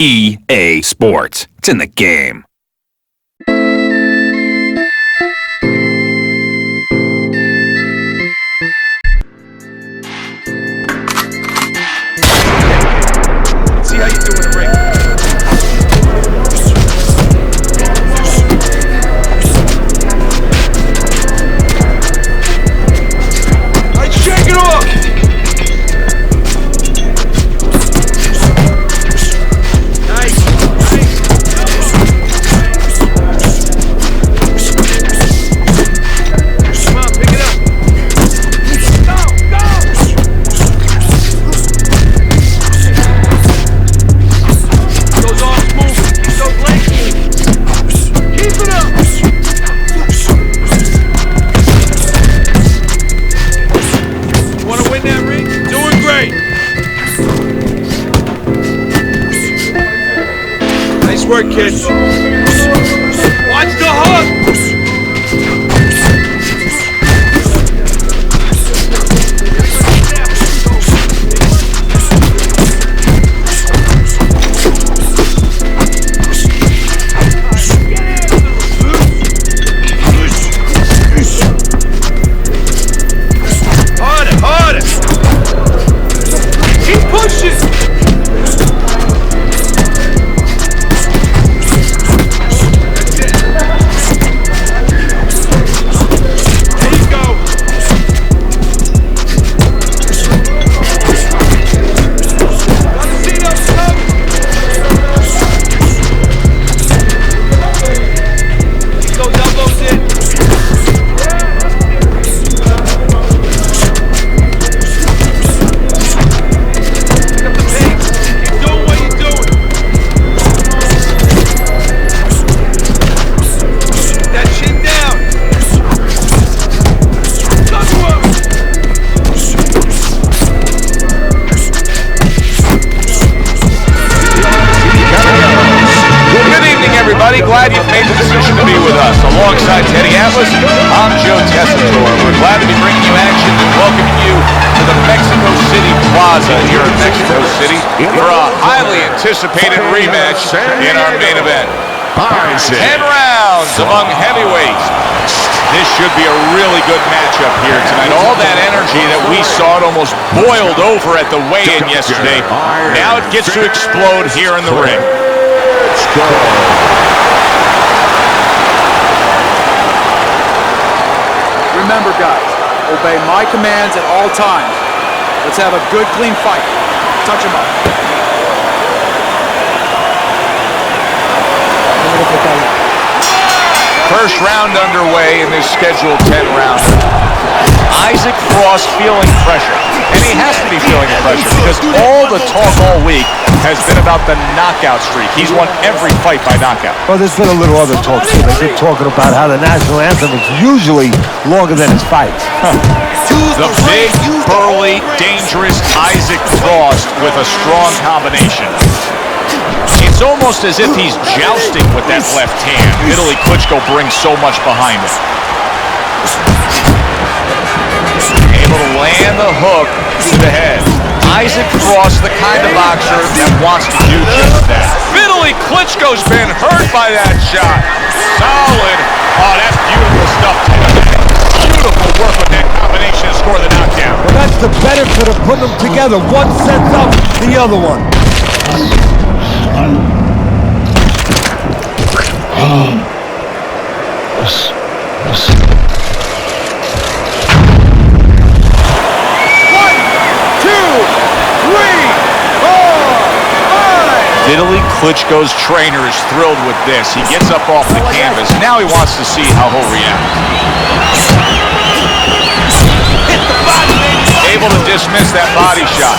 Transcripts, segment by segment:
EA Sports. It's in the game. See how you do in the ring. All right, shake it off. Work, kid. Watch the hook. Harder, harder. Keep pushing. Glad you've made the decision to be with us. Alongside Teddy Atlas, I'm Joe Tessitore. We're glad to be bringing you action and welcoming you to the Mexico City Plaza here in Mexico City for a highly anticipated rematch in our main event. 10 rounds among heavyweights. This should be a really good matchup here tonight. All that energy that we saw, it almost boiled over at the weigh-in yesterday. Now it gets to explode here in the ring. Let's go. Remember, guys, obey my commands at all times. Let's have a good, clean fight. Touch him up. First round underway in this scheduled 10-round. Isaac Frost feeling pressure. And he has to be feeling the pressure because all the talk all week has been about the knockout streak. He's won every fight by knockout. Well, there's been a little other talk too. They've been talking about how the national anthem is usually longer than his fights. The big, burly, dangerous Isaac Frost with a strong combination. It's almost as if he's jousting with that left hand. Vitaly Klitschko brings so much behind it. Able to land the hook to the head. Isaac Frost, the kind of boxer that wants to do just that. Vitaly Klitschko's been hurt by that shot. Solid. Oh, that's beautiful stuff. Beautiful work with that combination to score the knockdown. Well, that's the benefit of putting them together. One sets up the other one. Vitaly Klitschko's trainer is thrilled with this. He gets up off the canvas. Now he wants to see how he'll react. Able to dismiss that body shot.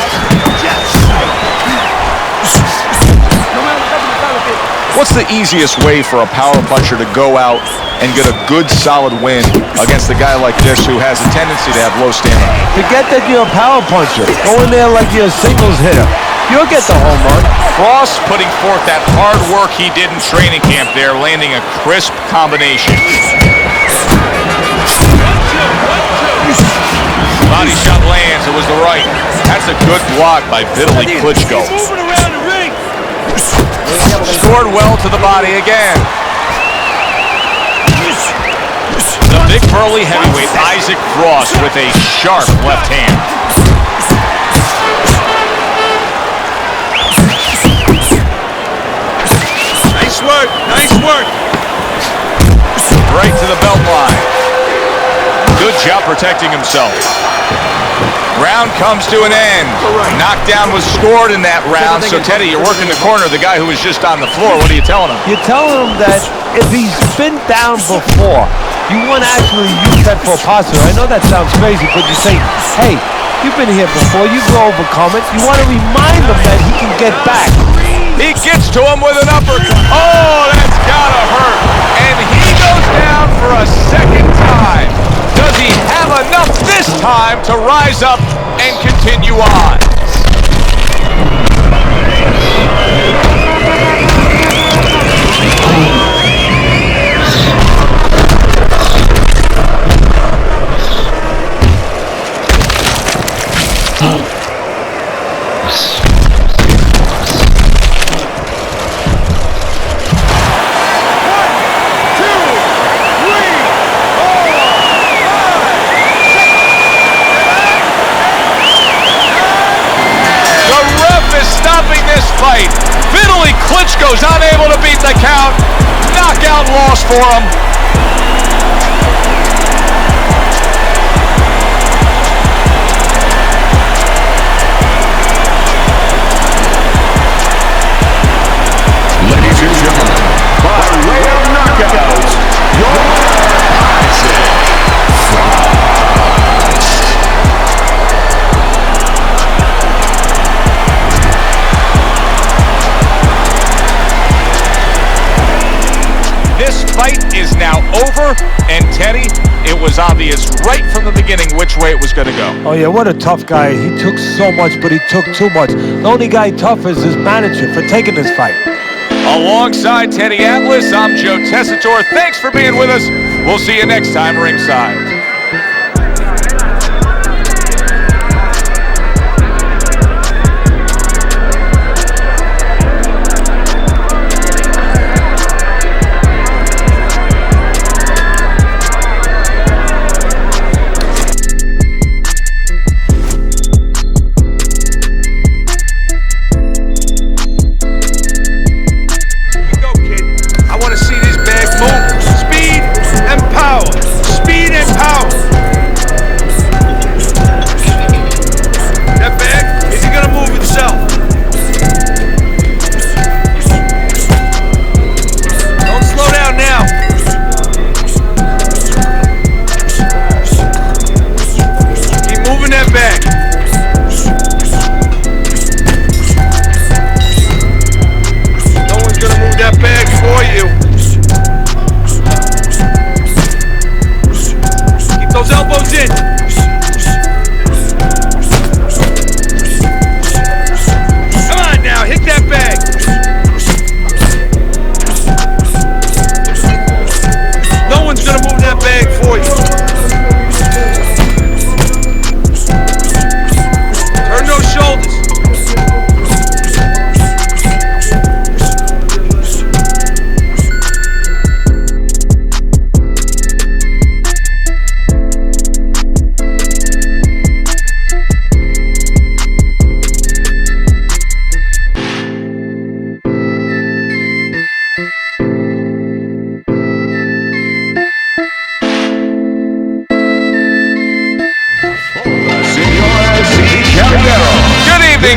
What's the easiest way for a power puncher to go out and get a good, solid win against a guy like this who has a tendency to have low stamina? Forget that you're a power puncher. Go in there like you're a singles hitter. You'll get the home run. Frost putting forth that hard work he did in training camp there, landing a crisp combination. Body shot lands. It was the right. That's a good block by Vitaly Klitschko. Moving around the ring. Scored well to the body again. The big burly heavyweight Isaac Frost with a sharp left hand. Nice work, nice work. Right to the belt line. Good job protecting himself. Round comes to an end. Knockdown was scored in that round. So, Teddy, you're working the corner of the guy who was just on the floor. What are you telling him? You're telling him that if he's been down before, you want to actually use that for a positive. I know that sounds crazy, but you say, hey, you've been here before. You can overcome it. You want to remind him that he can get back. He gets to him with an uppercut. Oh, that's gotta hurt. And he goes down for a second time. Does he have enough this time to rise up and continue on? Stopping this fight. Vitaly Klitschko's unable to beat the count. Knockout loss for him. Ladies and gentlemen, by way of knockout, your Tyson. This fight is now over, and Teddy, it was obvious right from the beginning which way it was going to go. Oh, yeah, what a tough guy. He took so much, but he took too much. The only guy tough is his manager for taking this fight. Alongside Teddy Atlas, I'm Joe Tessitore. Thanks for being with us. We'll see you next time ringside.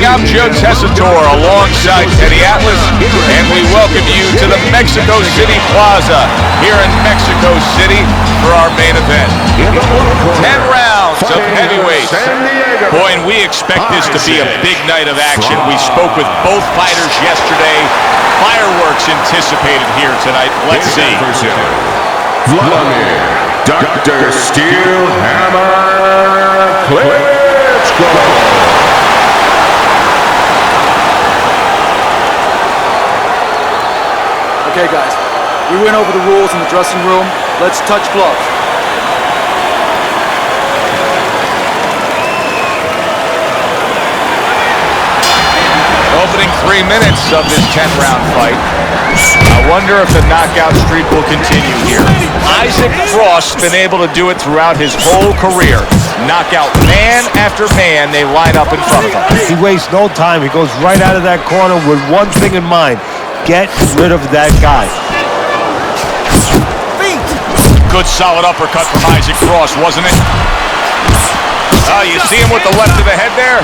I'm Joe Tessitore alongside Teddy Atlas, and we welcome you to the Mexico City Plaza here in Mexico City for our main event. 10 rounds of heavyweights. Boy, and we expect this to be a big night of action. We spoke with both fighters yesterday. Fireworks anticipated here tonight. Let's see. Vladimir, Dr. Steel Hammer Klitschko. Okay, guys, we went over the rules in the dressing room. Let's touch gloves. Opening 3 minutes of this 10-round fight. I wonder if the knockout streak will continue here. Isaac Frost's been able to do it throughout his whole career. Knockout man after man, they line up in front of him. He wastes no time. He goes right out of that corner with one thing in mind. Get rid of that guy. Good solid uppercut from Isaac Frost, wasn't it? Oh, you see him with the left of the head there?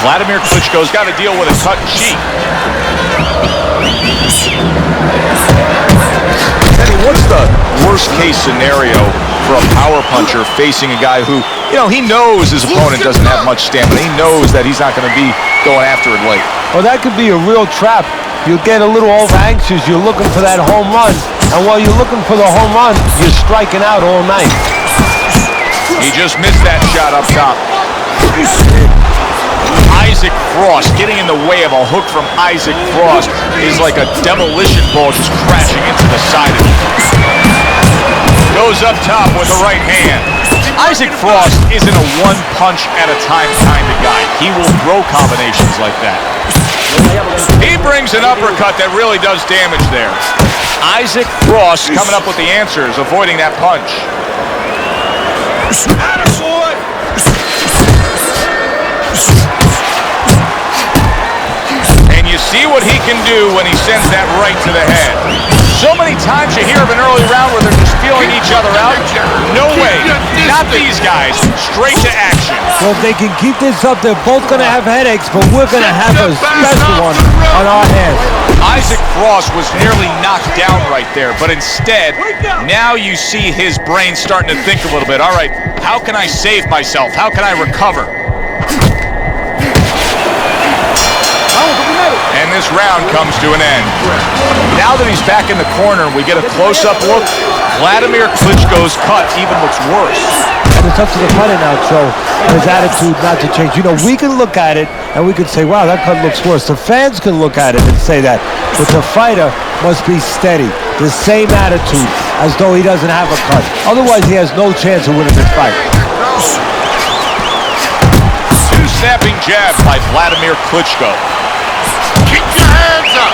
Vladimir Klitschko's got to deal with a cut cheek. Manny, what's the worst-case scenario for a power puncher facing a guy who, he knows his opponent doesn't have much stamina. He knows that he's not going to be going after it late. Well, that could be a real trap. You get a little over-anxious. You're looking for that home run. And while you're looking for the home run, you're striking out all night. He just missed that shot up top. Isaac Frost getting in the way of a hook from Isaac Frost is like a demolition ball just crashing into the side of it. Goes up top with the right hand. Isaac Frost isn't a one-punch-at-a-time kind of guy. He will throw combinations like that. He brings an uppercut that really does damage there. Isaac Frost coming up with the answers, avoiding that punch. And you see what he can do when he sends that right to the head. So many times you hear of an early round where they're just feeling each other out. No way. Not these guys. Straight to action. Well, if they can keep this up, they're both going to have headaches, but we're going to have a special one on our hands. Isaac Frost was nearly knocked down right there, but instead, now you see his brain starting to think a little bit. All right, how can I save myself? How can I recover? And this round comes to an end. Now that he's back in the corner, we get a close-up look. Vladimir Klitschko's cut even looks worse. And it's up to the fighter now, Joe, his attitude not to change. We can look at it and we can say, wow, that cut looks worse. The fans can look at it and say that. But the fighter must be steady, the same attitude as though he doesn't have a cut. Otherwise, he has no chance of winning this fight. Two snapping jabs by Vladimir Klitschko. Keep your hands up!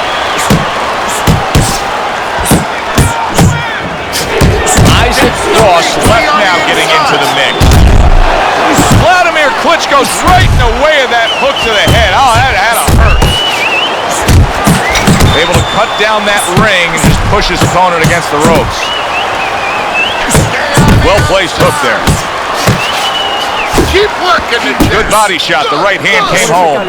Isaac Frost left now getting into the mix. Vladimir Klitschko's right in the way of that hook to the head. Oh, that had to hurt. Able to cut down that ring and just push his opponent against the ropes. Well-placed hook there. Keep working it. Good body shot. The right hand came home.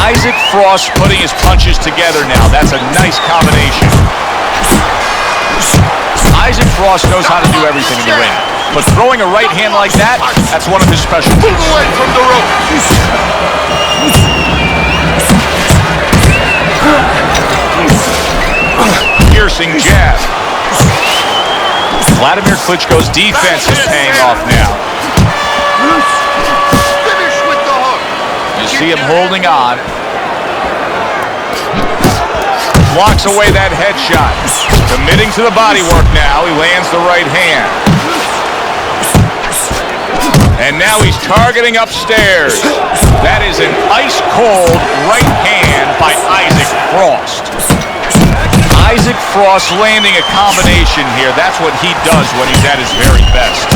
Isaac Frost putting his punches together now. That's a nice combination. Isaac Frost knows how to do everything in the ring. But throwing a right hand like that, that's one of his specialties. Move away from the rope. Piercing jab. Vladimir Klitschko's defense is paying off now. Finish with the hook. You see him holding on. Blocks away that headshot. Committing to the body work now. He lands the right hand. And now he's targeting upstairs. That is an ice-cold right hand by Isaac Frost. Isaac Frost landing a combination here. That's what he does when he's at his very best.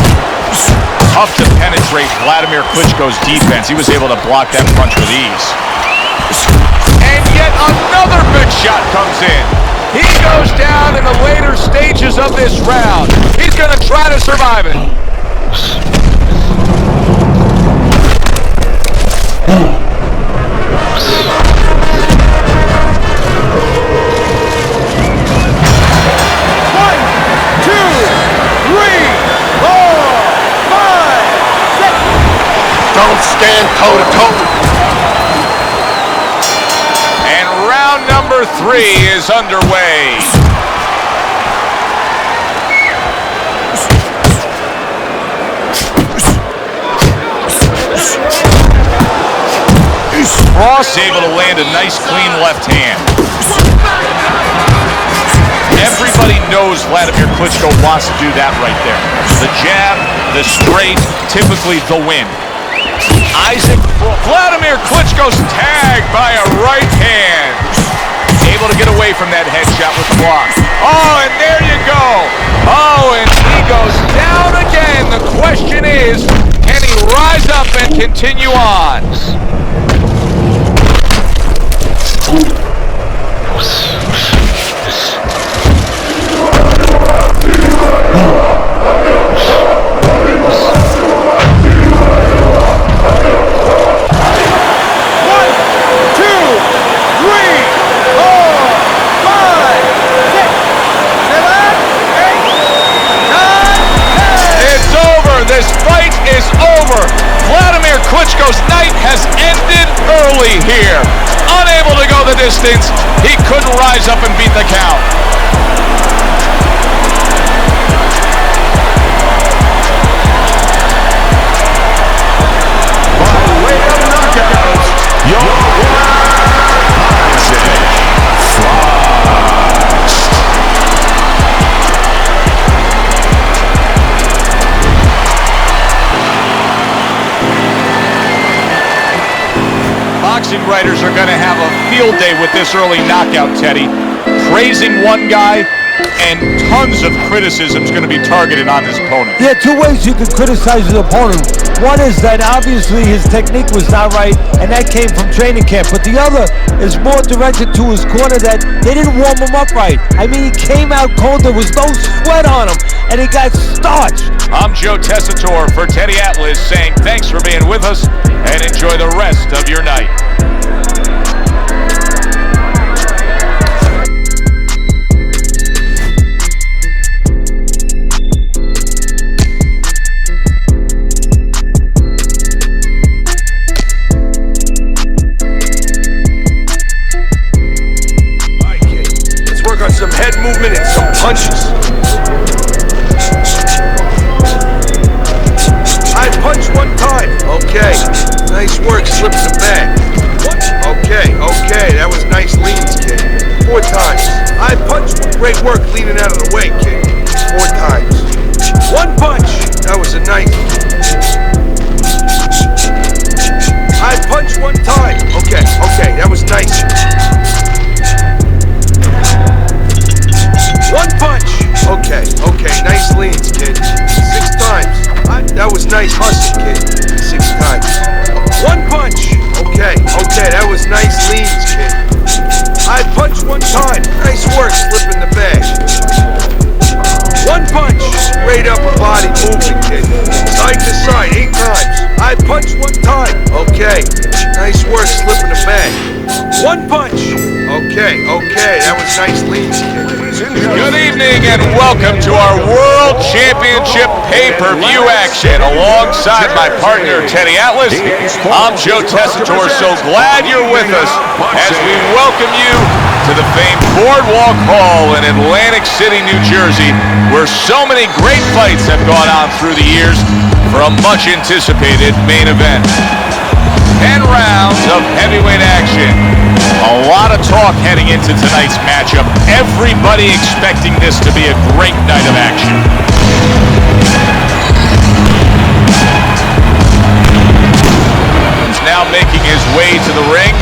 Tough to penetrate Vladimir Klitschko's defense. He was able to block that punch with ease. And yet another big shot comes in. He goes down in the later stages of this round. He's going to try to survive it. Don't stand toe-to-toe. And round number 3 is underway. Frost able to land a nice, clean left hand. Everybody knows Vladimir Klitschko wants to do that right there. The jab, the straight, typically the win. Vladimir Klitschko's tagged by a right hand. Able to get away from that headshot with the block. Oh, and there you go. Oh, and he goes down again. The question is, can he rise up and continue on? This fight is over. Vladimir Klitschko's night has ended early here. Unable to go the distance, he couldn't rise up and beat the count. By way of knockout, your winner, Boxing writers are going to have a field day with this early knockout, Teddy. Praising one guy and tons of criticism is going to be targeted on his opponent. Yeah, two ways you can criticize his opponent. One is that obviously his technique was not right, and that came from training camp. But the other is more directed to his corner that they didn't warm him up right. I mean, he came out cold. There was no sweat on him, and he got starched. I'm Joe Tessitore for Teddy Atlas saying thanks for being with us and enjoy the rest of your night. Some head movement and some punches. I punch one time. Okay. Nice work, slips the bag. Okay, that was nice leans, kid. 4 times. I punch. Great work leaning out of the way, kid. 4 times. 1 punch. That was a nice. I punch 1 time. Okay, that was nice. 1 punch. Okay, nice leans, kid. 6 times. That was nice hustle, kid. 6 times. 1 punch. Okay, that was nice leans, kid. I punch 1 time. Nice work slipping the bag. 1 punch. Straight upper body movement, kid. Side to side, 8 times. I punch 1 time. Okay, nice work slipping the bag. 1 punch. Okay, that was nice leans, kid. Good evening and welcome to our World Championship pay-per-view action. Alongside my partner Teddy Atlas, I'm Joe Tessitore. So glad you're with us as we welcome you to the famed Boardwalk Hall in Atlantic City, New Jersey, where so many great fights have gone on through the years for a much-anticipated main event. 10 rounds of heavyweight action. A lot of talk heading into tonight's matchup. Everybody expecting this to be a great night of action. He's now making his way to the ring,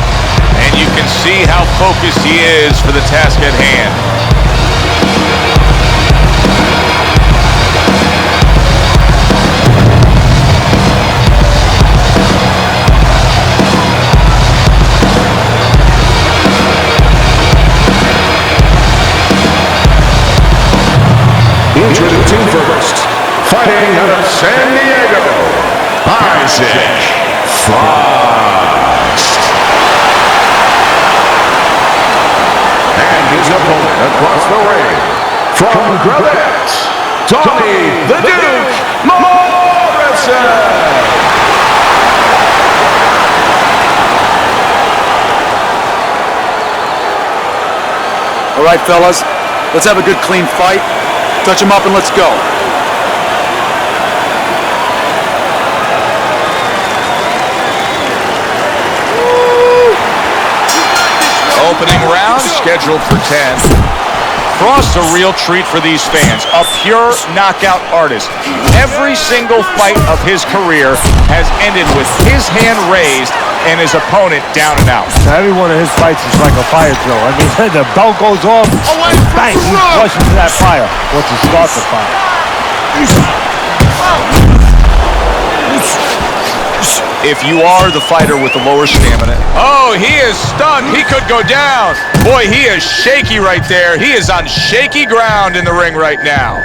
and you can see how focused he is for the task at hand. introducing first, fighting out of San Diego, Isaac Frost. And his opponent across the ring, from G.O.A.T, Tony the Duke Morrison. All right, fellas, let's have a good, clean fight. Touch him up and let's go. Opening round scheduled for 10. Frost a real treat for these fans, a pure knockout artist. Every single fight of his career has ended with his hand raised and his opponent down and out. So every one of his fights is like a fire drill. I mean, the belt goes off, bang, he rushes to that fire, or to start the fire. If you are the fighter with the lower stamina. Oh, he is stunned. He could go down. Boy, he is shaky right there. He is on shaky ground in the ring right now.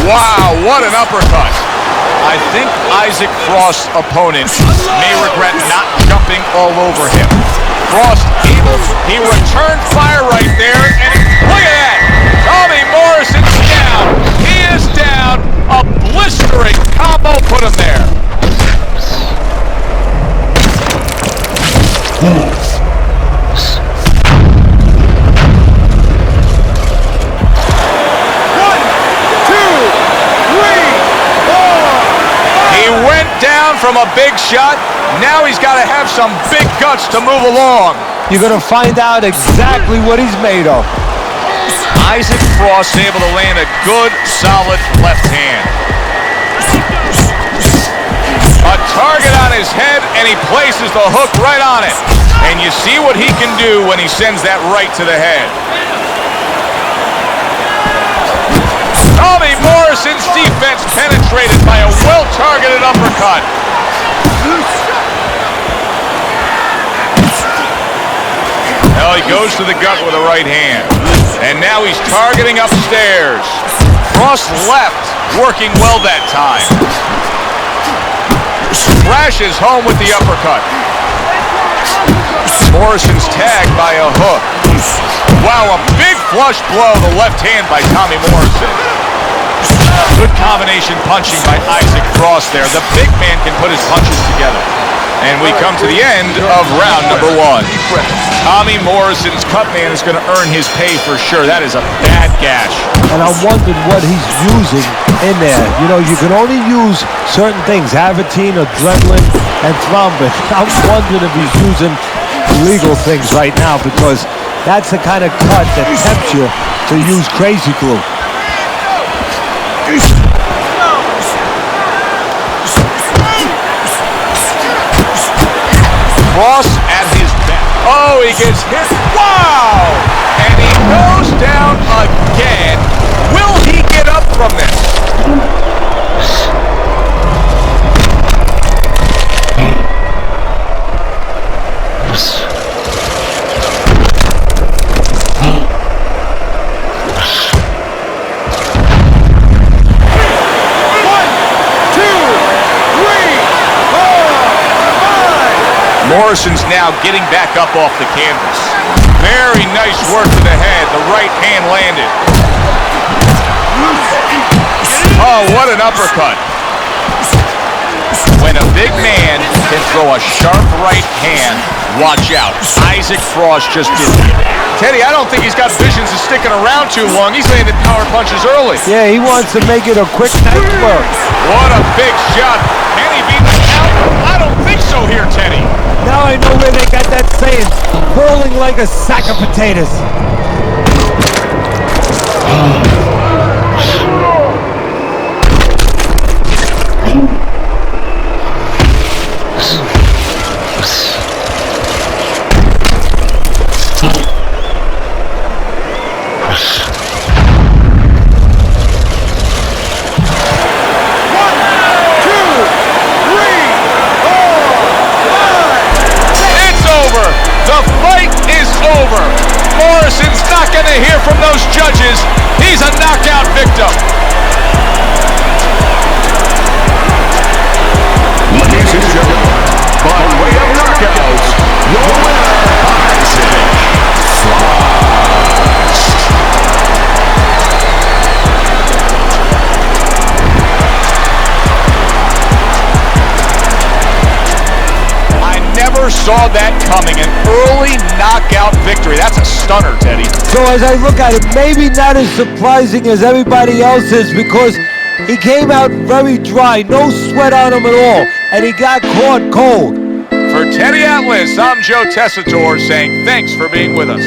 Wow, what an uppercut. I think Isaac Frost's opponent may regret not jumping all over him. Frost able, he returned fire right there, and look at that! Tommy Morrison's down. He is down. A blistering combo put him there. He went down from a big shot. Now he's got to have some big guts to move along. You're going to find out exactly what he's made of. Isaac Frost able to land a good, solid left hand. A target on his head, and he places the hook right on it. And you see what he can do when he sends that right to the head. Tommy Morrison's defense penetrated by a well-targeted uppercut. Now he goes to the gut with a right hand. And now he's targeting upstairs. Frost left, working well that time. Crashes home with the uppercut. Morrison's tagged by a hook. Wow, a big flush blow, the left hand by Tommy Morrison. Good combination punching by Isaac Frost there. The big man can put his punches together. And we come to the end of round number one. Tommy Morrison's cut man is going to earn his pay for sure. That is a bad gash. And I wondered what he's using in there. You know, you can only use certain things, Avatine, adrenaline, and thrombin. I'm wondering if he's using illegal things right now, because that's the kind of cut that tempts you to use crazy glue. Frost at his back. Oh, he gets hit. Wow! And he goes down again. Will he get up from this? Morrison's now getting back up off the canvas. Very nice work to the head. The right hand landed. Oh, what an uppercut. When a big man can throw a sharp right hand, watch out. Isaac Frost just did that. Teddy, I don't think he's got visions of sticking around too long. He's landed power punches early. Yeah, he wants to make it a quick night work. What a big shot. Can he beat the count? I don't think so here, Teddy. Now I know where they got that saying, whirling like a sack of potatoes. Morrison's not going to hear from those judges. He's a knockout victim. Ladies and gentlemen, by way of knockouts, your winner, Isaac Frost. I never saw that coming. An early knockout victory. That's a stunner, Teddy. So as I look at it, maybe not as surprising as everybody else is, because he came out very dry, no sweat on him at all, and he got caught cold. For Teddy Atlas, I'm Joe Tessitore saying thanks for being with us.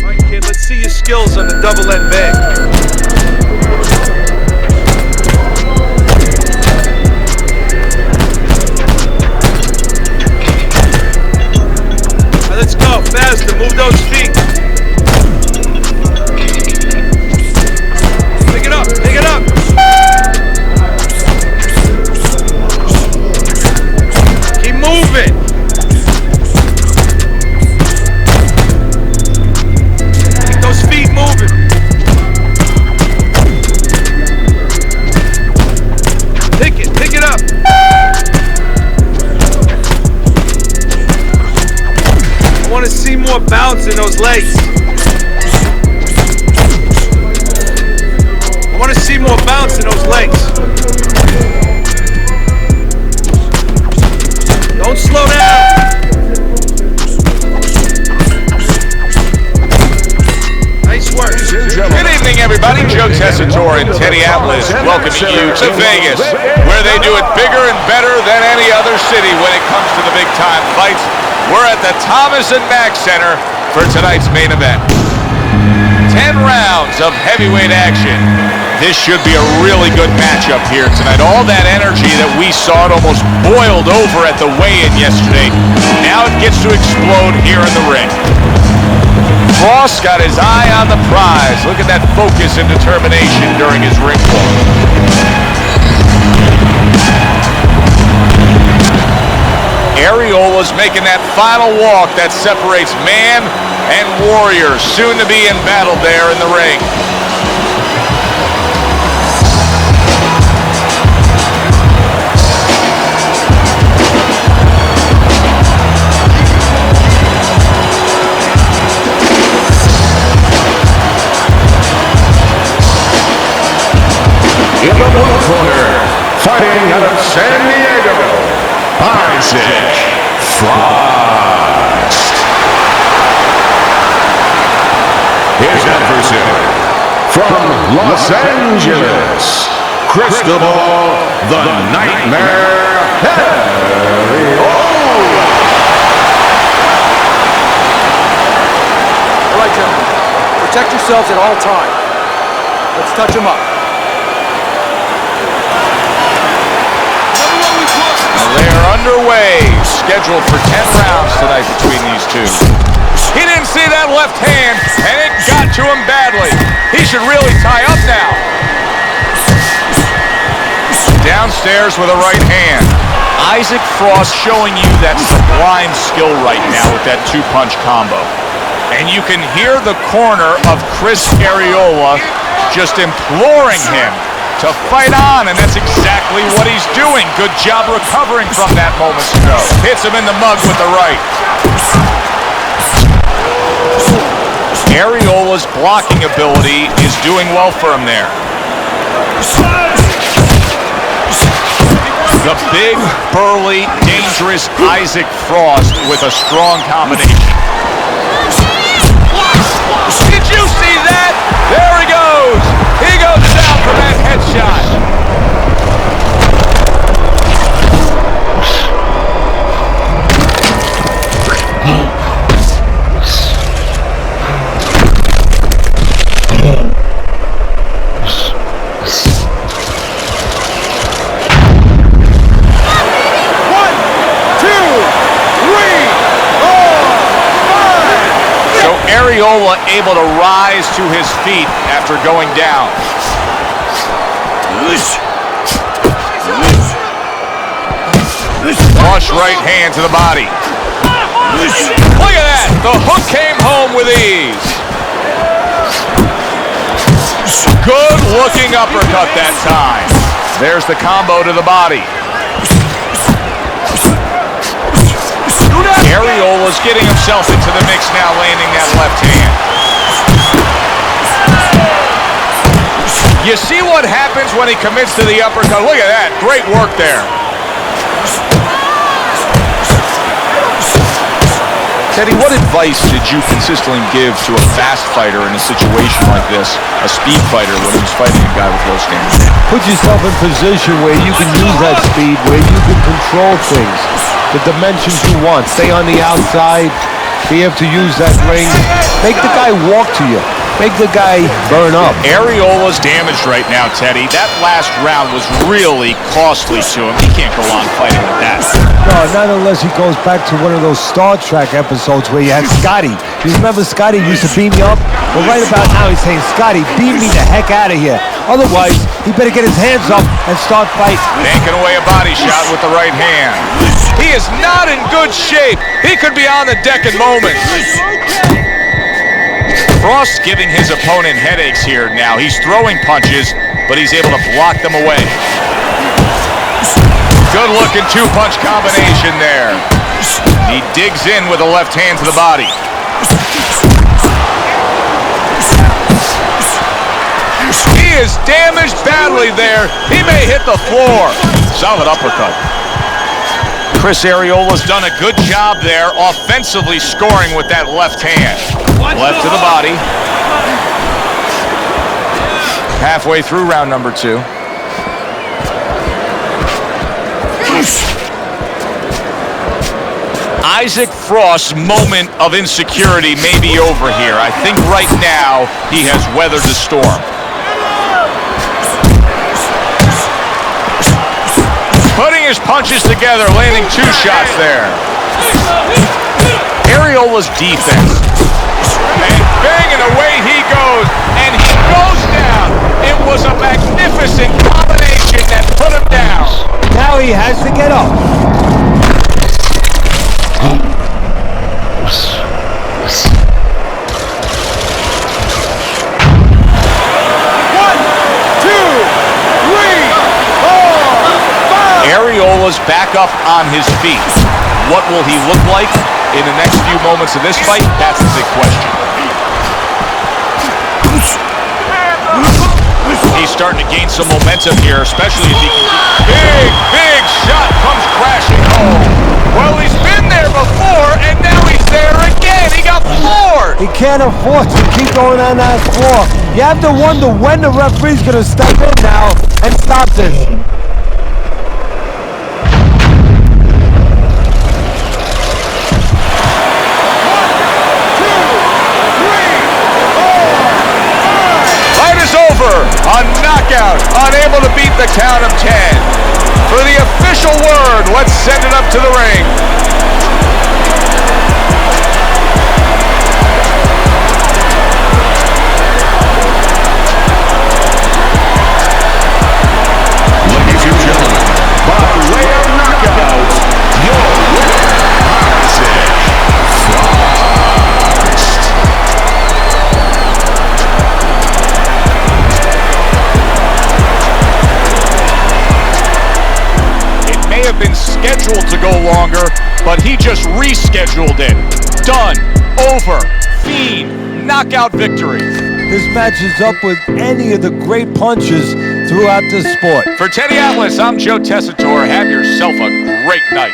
All right, kid, let's see your skills on the double end bag. Let's go, faster, move those feet. Pick it up, pick it up. Keep moving. Keep those feet moving. Pick it up. I want to see more bounce in those legs. I want to see more bounce in those legs. Don't slow down. Nice work. Good evening, everybody. Joe Tessitore and Teddy Atlas welcoming you to Vegas, where they do it bigger and better than any other city when it comes to the big-time fights. We're at the Thomas & Mack Center for tonight's main event. 10 rounds of heavyweight action. This should be a really good matchup here tonight. All that energy that we saw, it almost boiled over at the weigh-in yesterday. Now it gets to explode here in the ring. Frost got his eye on the prize. Look at that focus and determination during his ring walk. Ariola's making that final walk that separates man and warrior, soon to be in battle there in the ring. In the blue corner, fighting out of San Diego, Isaac Frost. His adversary from Los Angeles, Cristobal the Nightmare Harry. All right, gentlemen. Protect yourselves at all times. Let's touch them up. They are underway, scheduled for 10 rounds tonight between these two. He didn't see that left hand, and it got to him badly. He should really tie up now. Downstairs with a right hand. Isaac Frost showing you that sublime skill right now with that two-punch combo. And you can hear the corner of Chris Ariola just imploring him to fight on, and that's exactly what he's doing. Good job recovering from that moments ago. Hits him in the mug with the right. Ariola's blocking ability is doing well for him there. The big, burly, dangerous Isaac Frost with a strong combination. Did you see that? There he goes. He goes down for that headshot. Ariola able to rise to his feet after going down. Flush right hand to the body. Look at that! The hook came home with ease. Good looking uppercut that time. There's the combo to the body. Ariola's getting himself into the mix now, landing that left hand. You see what happens when he commits to the uppercut. Look at that. Great work there. Teddy, what advice did you consistently give to a fast fighter in a situation like this, a speed fighter, when he was fighting a guy with low standards? Put yourself in position where you can use that speed, where you can control things, the dimensions you want. Stay on the outside, be able to use that ring. Make the guy walk to you. Make the guy burn up. Areola's damaged right now, Teddy. That last round was really costly to him. He can't go on fighting with that. No, not unless he goes back to one of those Star Trek episodes where you had Scotty. You remember Scotty used to beam you up? Well, right about now he's saying, Scotty, beam me the heck out of here. Otherwise, he better get his hands up and start fighting. Banking away a body shot with the right hand. He is not in good shape. He could be on the deck in moments. Frost giving his opponent headaches here now. He's throwing punches, but he's able to block them away. Good looking two-punch combination there. He digs in with a left hand to the body. He is damaged badly there. He may hit the floor. Solid uppercut. Chris Areola's done a good job there offensively scoring with that left hand. Left to the body. Halfway through round number 2. Isaac Frost's moment of insecurity may be over here. I think right now he has weathered the storm. Putting his punches together, landing 2 shots there. Areola's defense. And banging away he goes, and he goes down. It was a magnificent combination that put him down. Now he has to get up. Areola's back up on his feet. What will he look like in the next few moments of this fight? That's the big question. He's starting to gain some momentum here, especially if he can. Big shot comes crashing home. Well, he's been there before, and now he's there again. He got floored. He can't afford to keep going on that floor. You have to wonder when the referee's going to step in now and stop this. A knockout, unable to beat the count of 10. For the official word, let's send it up to the ring. Ladies and gentlemen, by way of knockout, your winner, Isaac Frost. Have been scheduled to go longer, but he just rescheduled it. Done. Over. Fiend. Knockout victory. This matches up with any of the great punches throughout this sport. For Teddy Atlas, I'm Joe Tessitore. Have yourself a great night.